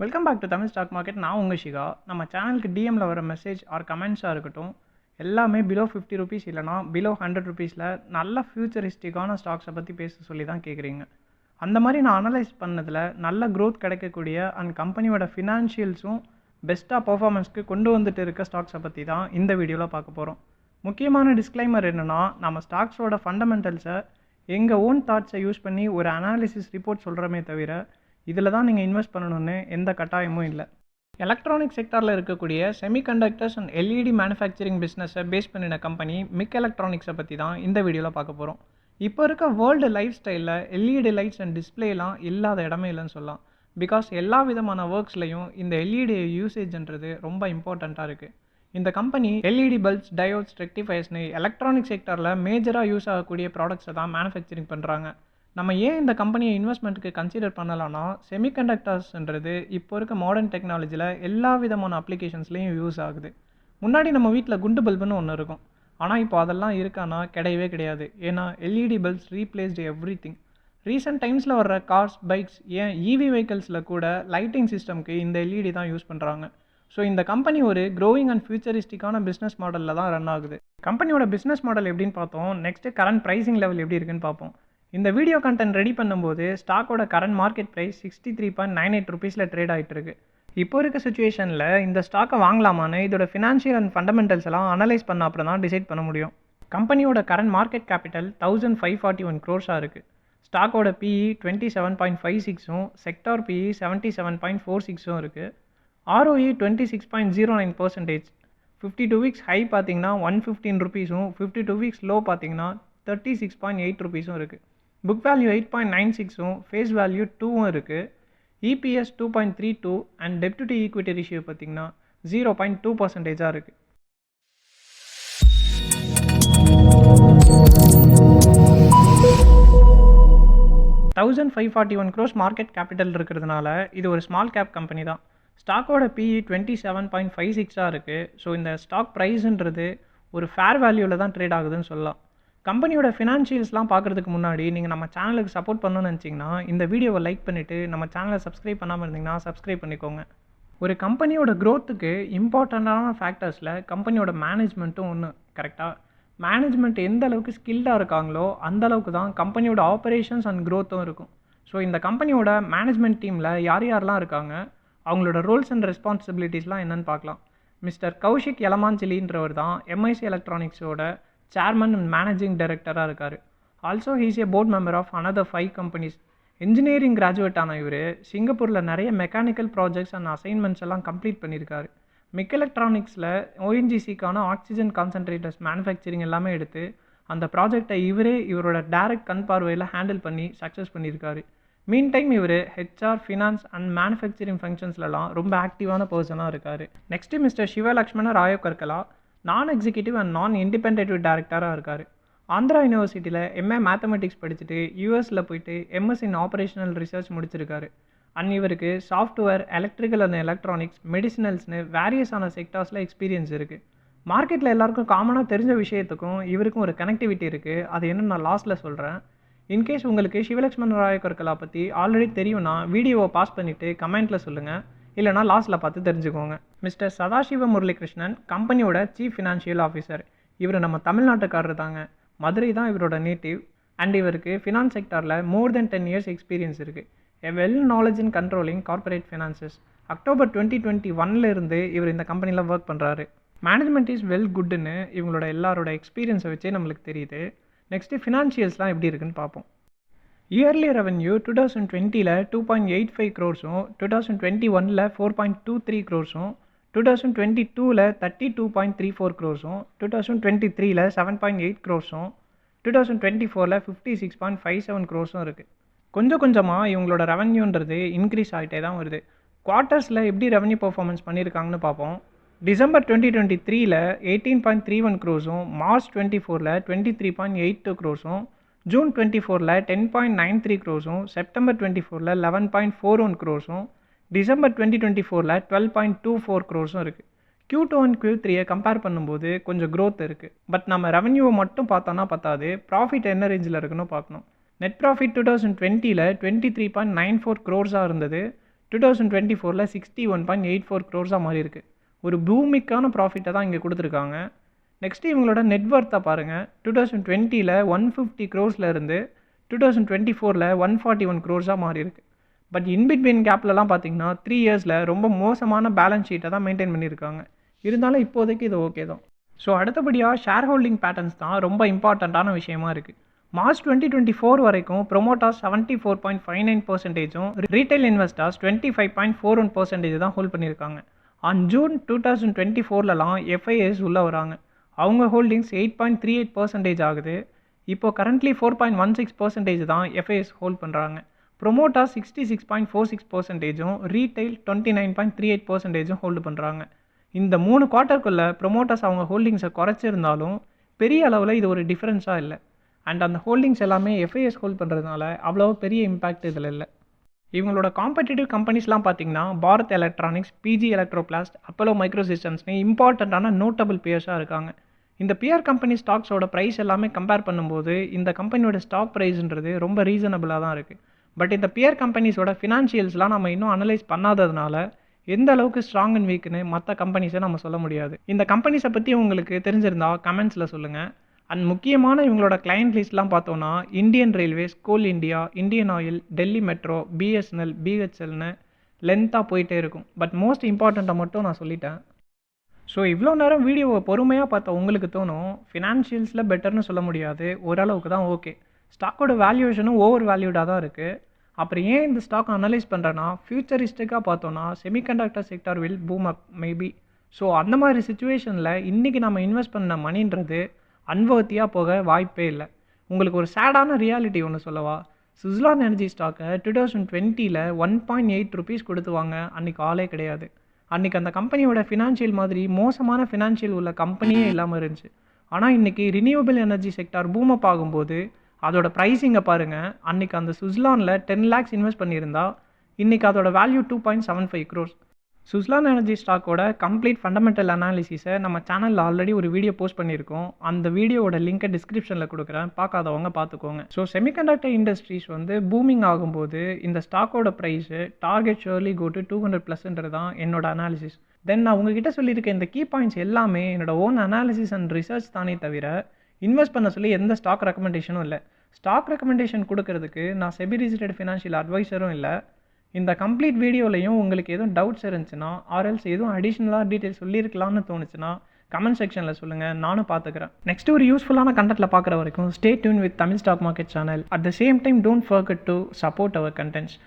Welcome back to Tamil stock market. நான் உங்கள் ஷிகா. நம்ம சேனலுக்கு டிஎம்மில் வர மெசேஜ் ஆர் கமெண்ட்ஸாக இருக்கட்டும், எல்லாமே பிலோ 50 ருபீஸ் இல்லைனா பிலோ 100 ருபீஸில் நல்ல ஃபியூச்சரிஸ்டிக்கான ஸ்டாக்ஸை பற்றி பேச சொல்லி தான் கேட்குறீங்க. அந்த மாதிரி நான் அனலைஸ் பண்ணதில் நல்ல க்ரோத் கிடைக்கக்கூடிய அண்ட் கம்பெனியோட ஃபினான்ஷியல்ஸும் பெஸ்ட்டாக பர்ஃபார்மன்ஸ்க்கு கொண்டு வந்துட்டு இருக்க ஸ்டாக்ஸை பற்றி தான் இந்த வீடியோவில் பார்க்க போகிறோம். முக்கியமான டிஸ்க்ளைமர் என்னென்னா, நம்ம ஸ்டாக்ஸோட ஃபண்டமெண்டல்ஸை எங்கள் ஓன் தாட்ஸை யூஸ் பண்ணி ஒரு அனாலிசிஸ் ரிப்போர்ட் சொல்கிறோமே தவிர இதில் தான் நீங்கள் இன்வெஸ்ட் பண்ணணும்னு எந்த கட்டாயமும் இல்லை. எலக்ட்ரானிக் செக்டாரில் இருக்கக்கூடிய செமிகண்டக்டர்ஸ் அண்ட் எல்இடி மேனுஃபேக்சரிங் பிஸ்னஸை பேஸ் பண்ணின கம்பெனி மிக் எலக்ட்ரானிக்ஸை பற்றி தான் இந்த வீடியோவில் பார்க்க போகிறோம். இப்போ இருக்க வேர்ல்டு லைஃப் ஸ்டைலில் எல்இடி லைட்ஸ் அண்ட் டிஸ்பிளேலாம் இல்லாத இடமே இல்லைன்னு சொல்லலாம். பிகாஸ் எல்லா விதமான ஒர்க்ஸ்லையும் இந்த எல்இடி யூசேஜ்ன்றது ரொம்ப இம்பார்ட்டண்ட்டாக இருக்குது. இந்த கம்பெனி எல்இடி பல்ப்ஸ், டயோட்ஸ், ரெக்டிஃபயர்ஸ்னு எலக்ட்ரானிக் செக்டாரில் மேஜராக யூஸ் ஆகக்கூடிய ப்ராடக்ட்ஸை தான் மேனுஃபேக்சரிங் பண்ணுறாங்க. நம்ம ஏன் இந்த கம்பெனியை இன்வெஸ்ட்மெண்ட்டுக்கு கன்சிடர் பண்ணலாம்னா, செமிகண்டக்டர்ஸ்ன்றது இப்போ இருக்க மாடர்ன் டெக்னாலஜியில் எல்லா விதமான அப்ளிகேஷன்ஸ்லேயும் யூஸ் ஆகுது. முன்னாடி நம்ம வீட்டில் குண்டு பல்புன்னு ஒன்று இருக்கும், ஆனால் இப்போ அதெல்லாம் இருக்கானா கிடையவே கிடையாது. ஏன்னா LED bulbs replaced every thing. Recent டைம்ஸில் வர்ற கார்ஸ், பைக்ஸ், ஏன் இவி வெஹிக்கல்ஸில் கூட லைட்டிங் சிஸ்டம்க்கு இந்த எல்இடி தான் யூஸ் பண்ணுறாங்க. ஸோ இந்த கம்பெனி ஒரு க்ரோயிங் அண்ட் ஃபியூச்சரிஸ்டிக்கான பிஸ்னஸ் மாடலில் தான் ரன் ஆகுது. கம்பெனியோட பிஸ்னஸ் மாடல் எப்படின்னு பார்த்தோம். நெக்ஸ்ட்டு கரண்ட் ப்ரைஸிங் லெவல் எப்படி இருக்குன்னு பார்ப்போம். இந்த வீடியோ கண்டென்ட் ரெடி பண்ணும்போது ஸ்டாக்கோட கரண்ட் மார்க்கெட் ப்ரைஸ் 63.98 ருபீஸில் ட்ரேட் ஆகிட்டு இருக்கு. இப்போ இருக்க சுச்சுவேஷனில் இந்த ஸ்டாக்கை வாங்கலாமான்னு இதோட ஃபினான்ஷியல் அண்ட் ஃபண்டமெண்டல்ஸ் எல்லாம் அனலைஸ் பண்ண அப்புறம் தான் டிசைட் பண்ண முடியும். கம்பெனியோட கரண்ட் மார்க்கெட் கேபிட்டல் 1541 crores இருக்குது. ஸ்டாக்கோட பிஇ 27.56ம், செக்டார் பிஇ 77.46ம் இருக்குது. ROE 26.09%. 52 வீக்ஸ் ஹை பார்த்தீங்கன்னா 115 ருபீஸும், 52 வீக்ஸ் லோ பார்த்தீங்கன்னா 36.8 ருபீஸும் இருக்குது. புக் வேல்யூ 8.96ம், ஃபேஸ் வேல்யூ 2ம் இருக்குது. EPS 2.32 and dept to equity ratio பார்த்தீங்கன்னா 0.2% இருக்குது. $1541 crores மார்க்கெட் கேபிட்டல் இருக்கிறதுனால இது ஒரு ஸ்மால் கேப் கம்பெனி தான். ஸ்டாக்கோட பிஇ 27.56 இருக்குது. ஸோ இந்த ஸ்டாக் ப்ரைஸுன்றது ஒரு ஃபேர் வேல்யூவில் தான் ட்ரேட் ஆகுதுன்னு சொல்லலாம். கம்பெனியோட ஃபினான்ஷியல்ஸ்லாம் பார்க்குறதுக்கு முன்னாடி நீங்கள் நம்ம சேனலுக்கு சப்போர்ட் பண்ணணும்னு நினச்சிங்கன்னா இந்த வீடியோவை லைக் பண்ணிவிட்டு நம்ம சேனலை சப்ஸ்கிரைப் பண்ணாமல் இருந்தீங்கன்னா சப்ஸ்கிரைப் பண்ணிக்கோங்க. ஒரு கம்பெனியோட க்ரோத்துக்கு இம்பார்ட்டண்ட்டான ஃபேக்டர்ஸில் கம்பெனியோட மேனேஜ்மெண்ட்டும் ஒன்று. கரெக்டாக மேனேஜ்மெண்ட் எந்த அளவுக்கு ஸ்கில்டாக இருக்காங்களோ அந்த அளவுக்கு தான் கம்பெனியோட ஆப்ரேஷன்ஸ் அண்ட் க்ரோத்தும் இருக்கும். ஸோ இந்த கம்பெனியோட மேனேஜ்மெண்ட் டீமில் யார் யாரெல்லாம் இருக்காங்க, அவங்களோட ரோல்ஸ் அண்ட் ரெஸ்பான்சிபிலிட்டிஸ்லாம் என்னென்னு பார்க்கலாம். மிஸ்டர் கௌஷிக் யலமான்சிலின்றவர் தான் MIC எலக்ட்ரானிக்ஸோட சேர்மன் அண்ட் மேனேஜிங் டைரக்டராக இருக்கார். Also he's a board member of another 5 companies. Engineering graduate ஆன இவர் சிங்கப்பூரில் நிறைய மெக்கானிக்கல் ப்ராஜெக்ட்ஸ் அண்ட் அசைன்மெண்ட்ஸ் எல்லாம் கம்ப்ளீட் பண்ணியிருக்காரு. மிக் எலக்ட்ரானிக்ஸில் ONGCக்கான ஆக்சிஜன் கான்சன்ட்ரேட்டர்ஸ் மேனுஃபேக்சரிங் எல்லாமே எடுத்து அந்த ப்ராஜெக்டை இவரோட டைரக்ட் கண் பார்வையில் ஹேண்டில் பண்ணி சக்ஸஸ் பண்ணியிருக்காரு. மீன் டைம் இவர் HR, ஃபினான்ஸ் அண்ட் மேனுஃபேக்சரிங் ஃபங்க்ஷன்ஸ்லாம் ரொம்ப ஆக்டிவான பர்சனாக இருக்கார். நெக்ஸ்ட்டு மிஸ்டர் சிவலக்ஷ்மண ராயக்கர்கலா நான் எக்ஸிக்யூட்டிவ் அண்ட் நான் இண்டிபெண்டன்ட் டைரக்டராக இருக்கார். ஆந்திரா யூனிவர்சிட்டியில் MA மேத்தமெட்டிக்ஸ் படிச்சுட்டு யூஎஸில் போயிட்டு MS இன் ஆப்ரேஷனல் ரிசர்ச் முடிச்சிருக்காரு. அண்ட் இவருக்கு சாஃப்ட்வேர், எலக்ட்ரிக்கல் அண்ட் எலக்ட்ரானிக்ஸ், மெடிசினல்ஸ்னு வேரியஸான செக்டார்ஸில் எக்ஸ்பீரியன்ஸ் இருக்குது. மார்க்கெட்டில் எல்லாருக்கும் காமனாக தெரிஞ்ச விஷயத்துக்கும் இவருக்கும் ஒரு கனெக்டிவிட்டி இருக்குது. அது என்னென்னு நான் லாஸ்ட்டில் சொல்கிறேன். இன்கேஸ் உங்களுக்கு சிவலக்ஷ்மண ராயக்கர்கலா பற்றி ஆல்ரெடி தெரியும்னா வீடியோவை பாஸ் பண்ணிவிட்டு கமெண்ட்டில் சொல்லுங்கள், இல்லைனா லாஸ்ட்டில் பார்த்து தெரிஞ்சுக்கோங்க. மிஸ்டர் சதாசிவ முரளிகிருஷ்ணன் கம்பெனியோட சீஃப் ஃபினான்ஷியல் ஆஃபீஸர். இவர் நம்ம தமிழ்நாட்டுக்காரர் தாங்க. மதுரை தான் இவரோட நேட்டிவ். அண்ட் இவருக்கு ஃபினான்ஸ் செக்டாரில் மோர் தென் 10 years எக்ஸ்பீரியன்ஸ் இருக்குது. A well knowledge in controlling corporate finances. October 2021 இருந்து இவர் இந்த கம்பெனியில் ஒர்க் பண்ணுறாரு. மேனேஜ்மெண்ட் இஸ் வெல் குட்னு இவங்களோட எல்லாரோட எக்ஸ்பீரியன்ஸை வச்சே நம்மளுக்கு தெரியுது. நெக்ஸ்ட்டு ஃபினான்ஷியல்ஸ்லாம் எப்படி இருக்குன்னு பார்ப்போம். இயர்லி ரெவன்யூ 2020ல் 2.85 crores-ம், 2021ல் 4.23 crores-ம், 2022ல் 32.34 crores-ம், 2023ல் 7.8 crores-ம், 2024ல் 56.57 crores-ம் இருக்குது. கொஞ்சம் கொஞ்சமாக இவங்களோட ரெவன்யூன்றது இன்க்ரீஸ் ஆகிட்டே தான் வருது. குவார்ட்டர்ஸில் எப்படி ரெவன்யூ பர்ஃபார்மன்ஸ் பண்ணியிருக்காங்கன்னு பார்ப்போம். டிசம்பர் 2023ல் 18.31 crores-ம், மார்ச் 24ல் 23.82 crores-ம், ஜூன் 24ல் 10.93 crores-ம், செப்டம்பர் 24ல் 11.41 crores-ம், டிசம்பர் 2024ல் 12.24 crores-ம் இருக்குது. Q2 அண்ட் Q3 கம்பேர் பண்ணும்போது கொஞ்சம் க்ரோத் இருக்குது. பட் நம்ம ரெவன்யூவை மட்டும் பார்த்தோன்னா பத்தாது, ப்ராஃபிட் என்ன ரேஞ்சில் இருக்குன்னு பார்க்கணும். நெட் ப்ராஃபிட் 2020ல் 23.94 crores-ஆக இருந்தது. 2024ல் 61.84 crores மாறி இருக்குது. ஒரு பூமிக்கான ப்ராஃபிட்டை தான் இங்கே கொடுத்துருக்காங்க. நெக்ஸ்ட்டு இவங்களோட நெட்வொர்த்தை பாருங்கள். 2020ல் 150 crores இருந்து 2024ல் 141 crores மாறி இருக்குது. பட் இன்பிட்வீன் கேப்லலாம் பார்த்தீங்கன்னா 3 இயர்ஸில் ரொம்ப மோசமான பேலன்ஸ் ஷீட்டை தான் மெயின்டைன் பண்ணியிருக்காங்க. இருந்தாலும் இப்போதைக்கு இது ஓகே தான். ஸோ அடுத்தபடியாக ஷேர் ஹோல்டிங் பேட்டர்ன்ஸ் தான் ரொம்ப இம்பார்ட்டண்ட்டான விஷயமா இருக்குது. மார்ச் 2024 வரைக்கும் ப்ரொமோட்டர்ஸ் 74.59%, ரீட்டைல் இன்வெஸ்டர்ஸ் 25.41% தான் ஹோல்ட் பண்ணியிருக்காங்க. ஆன் ஜூன் 2024லலாம் எஃப்ஐஎஸ் உள்ளே வராங்க. அவங்க ஹோல்டிங்ஸ் 8.38% ஆகுது. இப்போது கரண்ட்லி 4.16% தான் எஃப்ஐஎஸ் ஹோல்ட் பண்ணுறாங்க. ப்ரொமோட்டர்ஸ் 66.46%, ரீட்டைல் 29.38% ஹோல்டு பண்ணுறாங்க. இந்த 3 குவார்ட்டருக்குள்ளே ப்ரொமோட்டர்ஸ் அவங்க ஹோல்டிங்ஸை குறைச்சிருந்தாலும் பெரிய அளவில் இது ஒரு டிஃப்ரென்ஸாக இல்லை. அண்ட் அந்த ஹோல்டிங்ஸ் எல்லாமே எஃப்ஐஎஸ் ஹோல்ட் பண்ணுறதுனால அவ்வளோ பெரிய இம்பேக்ட் இதில் இல்லை. இவங்களோட காம்படிட்டிவ் கம்பெனிஸ்லாம் பார்த்தீங்கன்னா Bharat Electronics, BG Electroplast, Apollo Micro சிஸ்டம்ஸ்னு இம்பார்ட்டண்ட்டான நோட்டபிள் பியர்ஸாக இருக்காங்க. இந்த பியர் கம்பெனி ஸ்டாக்ஸோட ப்ரைஸ் எல்லாமே கம்பேர் பண்ணும்போது இந்த கம்பெனியோட ஸ்டாக் ப்ரைஸ்ன்றது ரொம்ப ரீசனபிளாக தான் இருக்குது. பட் இந்த பியர் கம்பெனிஸோட ஃபினான்ஷியல்ஸ்லாம் நம்ம இன்னும் அனலைஸ் பண்ணாததுனால எந்த அளவுக்கு ஸ்ட்ராங் அண்ட் வீக்குன்னு மற்ற கம்பெனிஸை நம்ம சொல்ல முடியாது. இந்த கம்பெனிஸை பற்றி உங்களுக்கு தெரிஞ்சிருந்தா கமெண்ட்ஸில் சொல்லுங்கள். அண்ட் முக்கியமான இவங்களோட கிளைண்ட் லிஸ்ட்லாம் பார்த்தோன்னா Indian Railways, Coal India, Indian Oil, Delhi Metro, BSNL, பிஹெச்எல்னு லென்த்தாக போயிட்டே இருக்கும். பட் மோஸ்ட் இம்பார்ட்டண்ட்டை மட்டும் நான் சொல்லிட்டேன். ஸோ இவ்வளோ நேரம் வீடியோவை பொறுமையாக பார்த்தா உங்களுக்கு தோணும் ஃபினான்ஷியல்ஸில் பெட்டர்னு சொல்ல முடியாது, ஓரளவுக்கு தான் ஓகே. ஸ்டாக்கோட வேல்யூவேஷனும் ஓவர் வேல்யூடாக தான் இருக்குது. அப்புறம் ஏன் இந்த ஸ்டாக் அனலைஸ் பண்ணுறேன்னா ஃபியூச்சரிஸ்டிக்காக பார்த்தோன்னா semiconductor sector will boom up maybe. So அந்த மாதிரி சுச்சுவேஷனில் இன்றைக்கி நம்ம இன்வெஸ்ட் பண்ண மணின்றது அன்வர்த்தியாக போக வாய்ப்பே இல்லை. உங்களுக்கு ஒரு சேடான ரியாலிட்டி ஒன்று சொல்லவா? சுஸ்லான் எனர்ஜி ஸ்டாக்கை 2020ல் 1.8 rupees கொடுத்து வாங்க அன்றைக்கி ஆளே கிடையாது. அன்றைக்கி அந்த கம்பெனியோட ஃபினான்ஷியல் மாதிரி மோசமான ஃபினான்ஷியல் உள்ள கம்பெனியே இல்லாமல் இருந்துச்சு. ஆனால் இன்றைக்கி ரினியூவபிள் எனர்ஜி செக்டார் பூம் அப் ஆகும்போது அதோட ப்ரைஸிங்கை பாருங்கள். அன்றைக்கி அந்த சுஸ்லானில் 10 lakhs இன்வெஸ்ட் பண்ணியிருந்தா இன்றைக்கி அதோட வேல்யூ 2.75 crores. சுஸ்லான் எனர்ஜி ஸ்டாக்கோட கம்ப்ளீட் ஃபண்டமெண்டல் அனாலிசிஸை நம்ம சேனலில் ஆல்ரெடி ஒரு வீடியோ போஸ்ட் பண்ணியிருக்கோம். அந்த வீடியோவோட லிங்கை டிஸ்கிரிப்ஷனில் கொடுக்குறேன், பார்க்காதவங்க பார்த்துக்கோங்க. ஸோ செமிகண்டக்டர் இண்டஸ்ட்ரீஸ் பூமிங் ஆகும்போது இந்த ஸ்டாக்கோட price target surely go to 200+ தான் என்னோட அனாலிசிஸ். தென் நான் உங்ககிட்ட சொல்லியிருக்க இந்த கீ பாயிண்ட்ஸ் எல்லாமே என்னோட ஓன் அனாலிசிஸ் அண்ட் ரிசர்ச் தானே தவிர இன்வெஸ்ட் பண்ண சொல்லி எந்த ஸ்டாக் ரெக்கமெண்டேஷனும் இல்லை. ஸ்டாக் ரெக்கமெண்டேஷன் கொடுக்கறதுக்கு நான் செபி ரிஜிஸ்டர்ட் ஃபினான்ஷியல் அட்வைசரும் இல்லை. இந்த கம்ப்ளீட் வீடியோலையும் உங்களுக்கு எதுவும் டவுட்ஸ் இருந்துச்சுன்னா ஆர்எல்ஸ் எதுவும் அடிஷ்னலாக டீட்டெயில்ஸ் சொல்லியிருக்கலாம்னு தோணுச்சுன்னா கமெண்ட் செக்ஷனில் சொல்லுங்கள், நானும் பார்த்துக்கிறேன். நெக்ஸ்ட் ஒரு யூஸ்ஃபுல்லான கண்டென்ட்டில் பார்க்குற வரைக்கும் stay tuned with Tamil stock market channel. At the same time don't forget to support our contents.